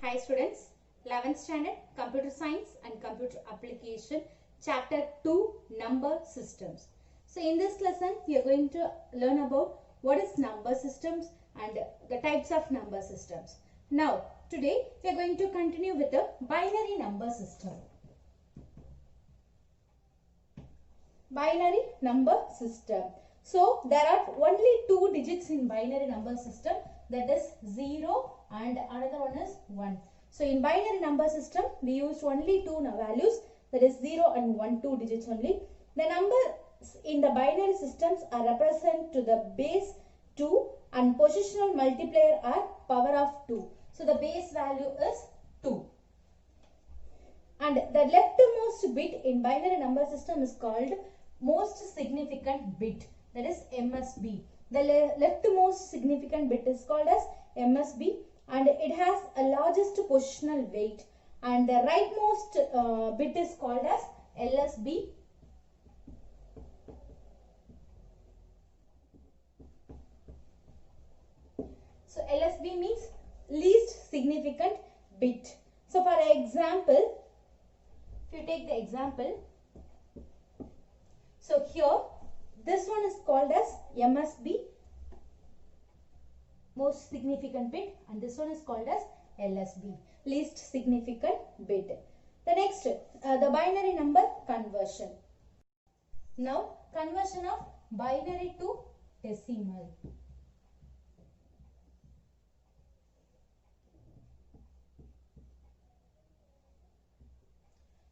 Hi students, 11th standard Computer Science and Computer Application Chapter 2 Number Systems. So in this lesson we are going to learn about what is number systems and the types of number systems. Now today we are going to continue with the binary number system. Binary number system. So there are only two digits in binary number system, that is 0 and another one is 1. So in binary number system we use only two values, that is 0 and 1, two digits only. The numbers in the binary systems are represented to the base 2 and positional multiplier are power of 2. So the base value is 2. And the leftmost bit in binary number system is called most significant bit, that is MSB. The leftmost significant bit is called as MSB and it has a largest positional weight, and the rightmost bit is called as LSB. So LSB means least significant bit. So for example, if you take the example, so here this one is called as MSB, most significant bit, and this one is called as LSB, least significant bit. The next, the binary number conversion. Now conversion of binary to decimal.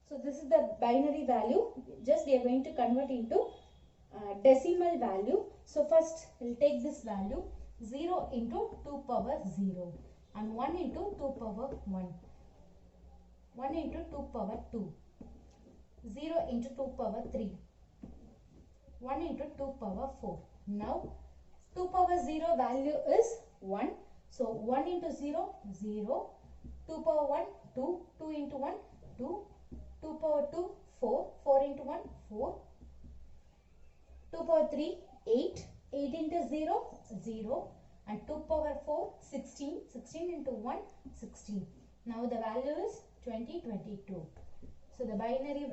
So this is the binary value, just we are going to convert into decimal value. So first we'll take this value 0 into 2 power 0 and 1 into 2 power 1, 1 into 2 power 2, 0 into 2 power 3, 1 into 2 power 4. Now 2 power 0 value is 1. So 1 into 0, 0, 2 power 1, 2, 2 into 1, 2, 2 power 2, 4, 4 into 1, 4, 2 power 3, 8, 8 into 0, 0, and 2 power 4, 16, 16 into 1, 16. Now the value is 20, 22. So the binary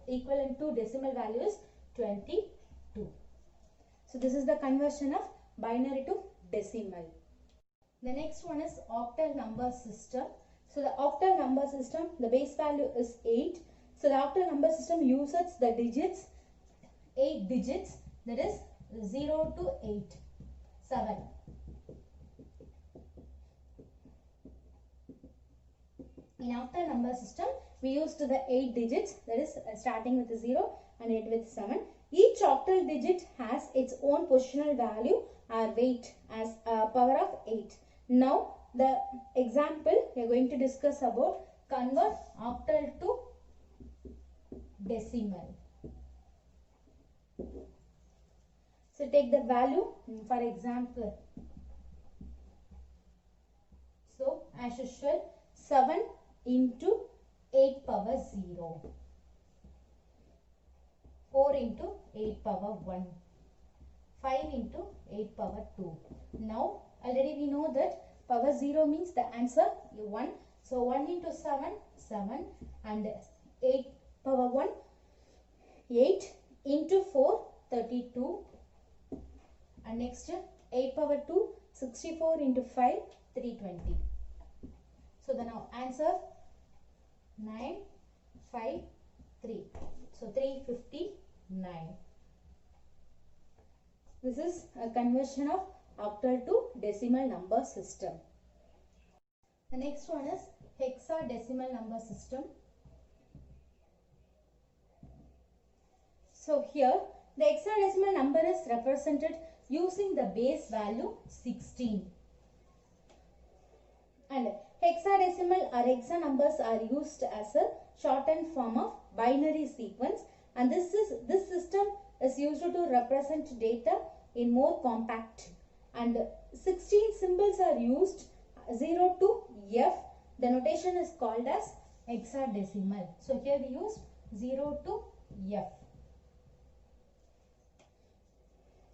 equivalent to decimal value is 22. So this is the conversion of binary to decimal. The next one is octal number system. So the octal number system, the base value is 8. So the octal number system uses the digits, 8 digits, that is 0 to 8, 7. In octal number system, we used the 8 digits, that is starting with 0 and end with 7. Each octal digit has its own positional value or weight as a power of 8. Now, the example we are going to discuss about convert octal to decimal. So take the value for example. So as usual, 7 into 8 power 0, 4 into 8 power 1, 5 into 8 power 2. Now already we know that power 0 means the answer 1. So 1 into 7, 7, and 8 power 1, 8 into 4, 32. And next 8 power 2, 64 into 5, 320. So the now answer 9, 5, 3. So 359. This is a conversion of octal to decimal number system. The next one is hexadecimal number system. So here the hexadecimal number is represented using the base value 16. And hexadecimal or hexa numbers are used as a shortened form of binary sequence, and this system is used to represent data in more compact, and 16 symbols are used 0 to F. The notation is called as hexadecimal. So here we use 0 to F.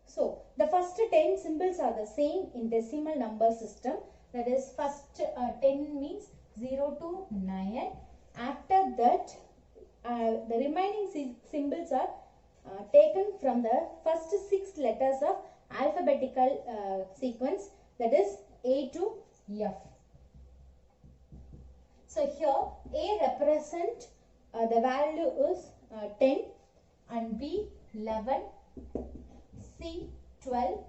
So the first 10 symbols are the same in decimal number system That is first 10 means 0 to 9. After that, the remaining symbols are taken from the first 6 letters of alphabetical sequence, that is A to F. So here A represent the value is 10 and B 11, C 12,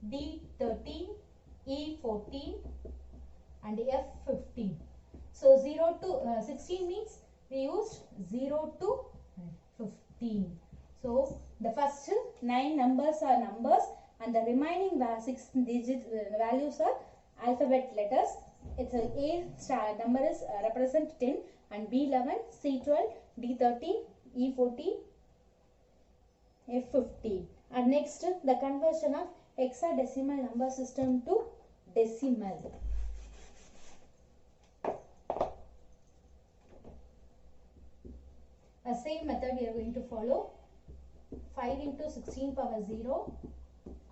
D 13, E 14 and F 15. So 0 to 16 means we used 0 to 15. So the first 9 numbers are numbers and the remaining 6 digit values are alphabet letters. It's A star number is represent 10 and B 11, C 12, D 13, E 14, F 15. And next the conversion of hexadecimal number system to decimal. A same method we are going to follow. 5 into 16 power 0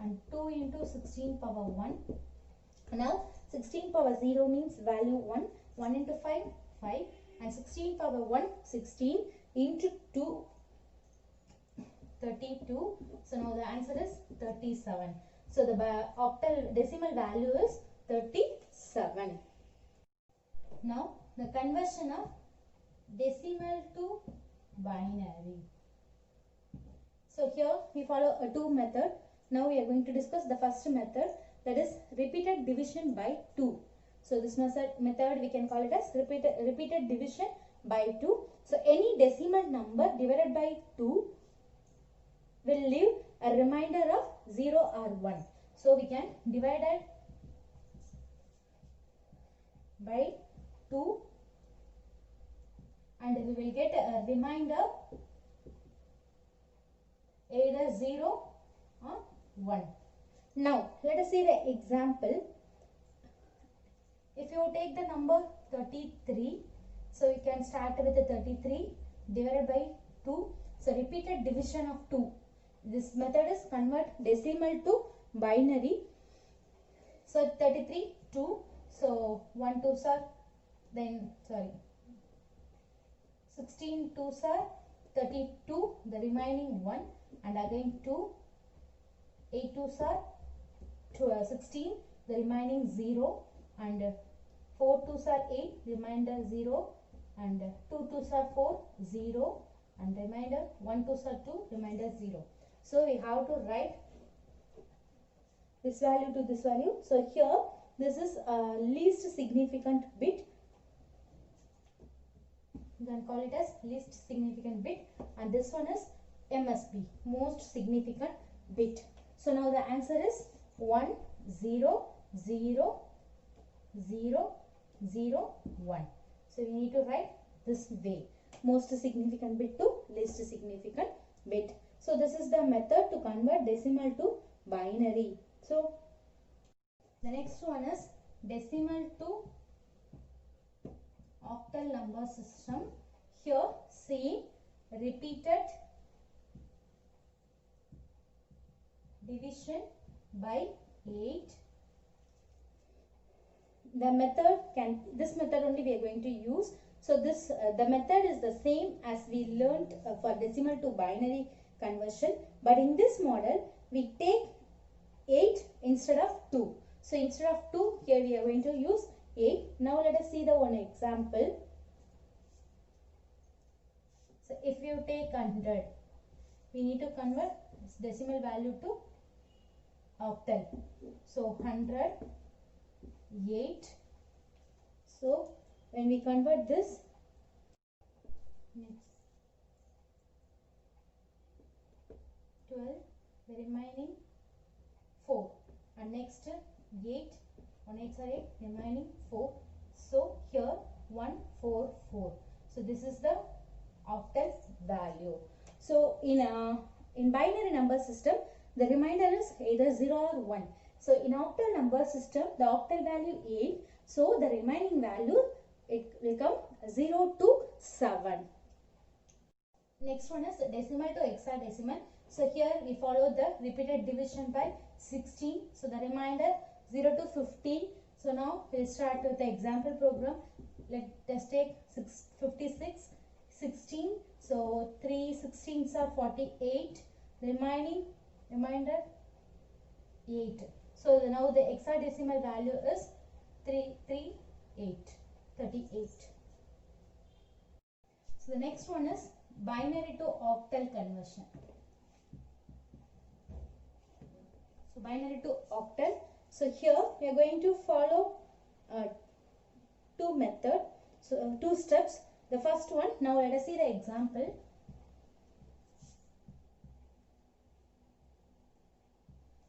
and 2 into 16 power 1. Now 16 power 0 means value 1. 1 into 5, 5. And 16 power 1, 16 into 2, 32. So now the answer is 37. So the octal decimal value is 37. Now the conversion of decimal to binary. So here we follow a 2 method. Now we are going to discuss the first method, that is repeated division by 2. So this method we can call it as repeated division by 2. So any decimal number divided by 2 will leave a remainder of 0 or 1. So we can divide it by 2 and we will get a remainder either 0 or 1. Now let us see the example. If you take the number 33, so you can start with the 33 divided by 2. So repeated division of 2. This method is convert decimal to binary. So 33, 2. So 1 2s are, then sorry, 16 2s are 32, the remaining 1, and again 2. 8 2s are 16, the remaining 0, and 4 2s are 8, remainder 0, and 2 2s are 4, 0, and remainder 1 2s are 2, remainder 0. So we have to write this value to this value. So here this is least significant bit. You can call it as least significant bit, and this one is MSB, most significant bit. So now the answer is 1 0 0 0 0 1. So we need to write this way, most significant bit to least significant bit. So this is the method to convert decimal to binary. So the next one is decimal to octal number system. Here see repeated division by 8. This method only we are going to use. So this the method is the same as we learnt for decimal to binary conversion, but in this model we take 8 instead of 2. So instead of 2, here we are going to use 8. Now let us see the one example. So if you take 100, we need to convert this decimal value to octal. So 100, 8. So when we convert this, next 12, the remaining 4, and next 8, 1 8 are 8, remaining 4. So here 1 4 4. So this is the octal value. So in binary number system, the remainder is either 0 or 1. So in octal number system, the octal value 8. So the remaining value, it will come 0 to 7. Next one is decimal to hexadecimal. So here we follow the repeated division by 16. So the remainder 0 to 15. So now we'll start with the example program. Let us take 56, 16. So 3 16s are 48. Remainder 8. So now the hexadecimal value is 38. So the next one is binary to octal conversion. So binary to octal. So here we are going to follow two methods. So two steps. The first one, now let us see the example.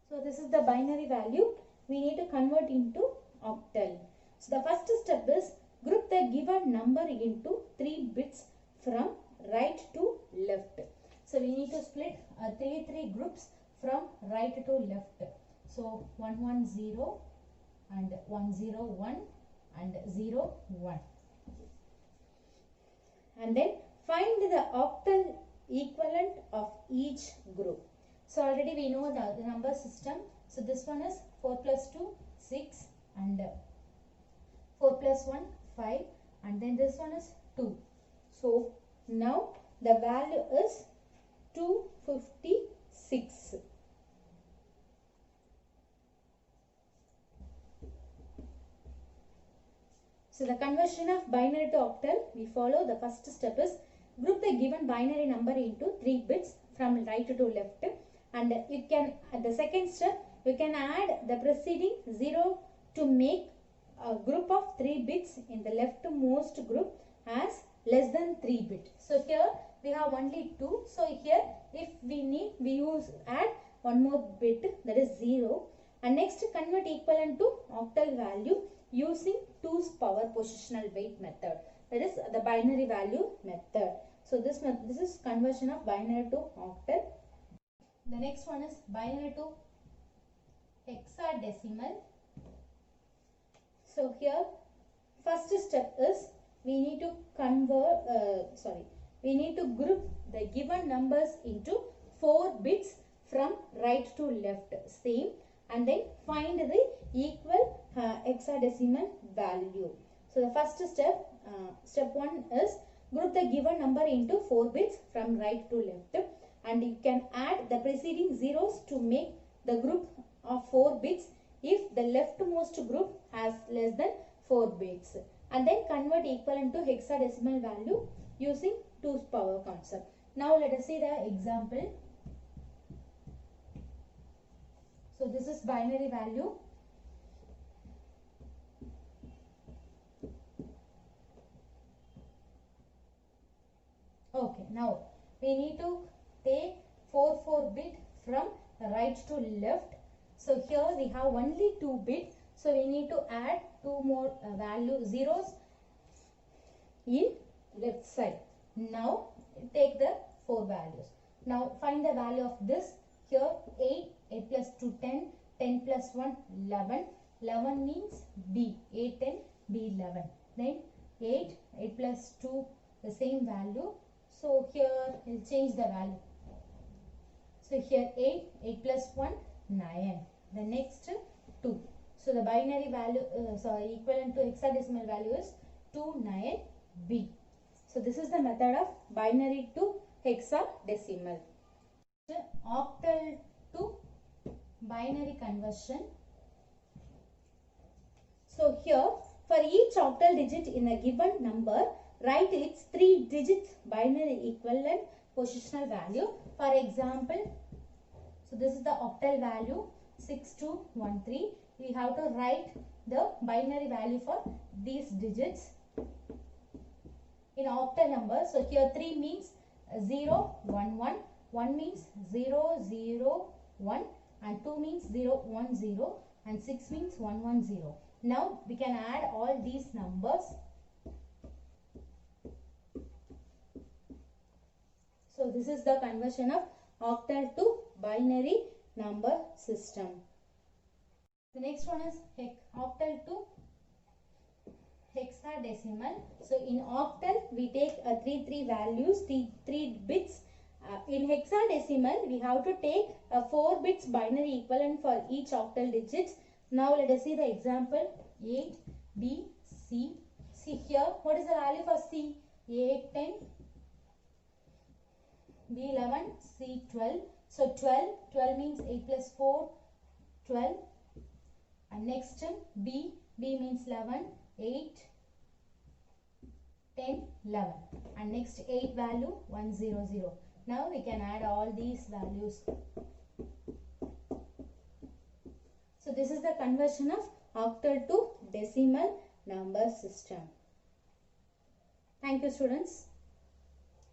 So this is the binary value. We need to convert into octal. So the first step is group the given number into 3 bits from right to left. So we need to split 3 groups from right to left. So 110 and 101 and 01. And then find the octal equivalent of each group. So already we know the number system. So this one is 4 plus 2, 6 and 4 plus 1, 5 and then this one is 2. So now the value is 256. So the conversion of binary to octal, we follow the first step is group the given binary number into 3 bits from right to left, and you can, at the second step, you can add the preceding 0 to make a group of 3 bits in the leftmost group as less than 3 bit. So here we have only 2. So here if we need, we add one more bit, that is 0, and next convert equivalent to octal value using 2's power positional weight method, that is the binary value method. So this is conversion of binary to octal. The next one is binary to hexadecimal. So here first step is we need to we need to group the given numbers into 4 bits from right to left, same, and then find the equal hexadecimal value. So the first step, step 1 is group the given number into 4 bits from right to left, and you can add the preceding zeros to make the group of 4 bits if the leftmost group has less than 4 bits, and then convert equivalent to hexadecimal value using 2's power concept. Now let us see the example. So this is binary value. Okay, now we need to take 4 bit from right to left. So here we have only 2 bits. So we need to add 2 more zeros in left side. Now take the 4 values. Now find the value of this. Here 8 plus 2 10, 10 plus 1 11, 11 means B, 8 10 B 11. Then 8 plus 2 the same value. So here we'll change the value. So here 8 plus 1 9. The next 2. So the binary value equivalent to hexadecimal value is 29B. So this is the method of binary to hexadecimal. Octal to binary conversion. So here for each octal digit in a given number, write its 3 digits binary equivalent positional value. For example, so this is the octal value 6213. We have to write the binary value for these digits in octal number. So here 3 means 0 1 1, 1 means 0 0 1, and 2 means 0 1 0, and 6 means 1 1 0. Now we can add all these numbers. So this is the conversion of octal to binary number system. The next one is octal to hexadecimal. So in octal we take 3 values, 3 bits. In hexadecimal we have to take 4 bits binary equivalent for each octal digits. Now let us see the example 8, B, C. See here, what is the value for C? A 10, B 11, C 12. So 12 means 8 plus 4, 12. And next B means 11, 8, 10, 11. And next 8 value 100. Now we can add all these values. So this is the conversion of octal to decimal number system. Thank you, students.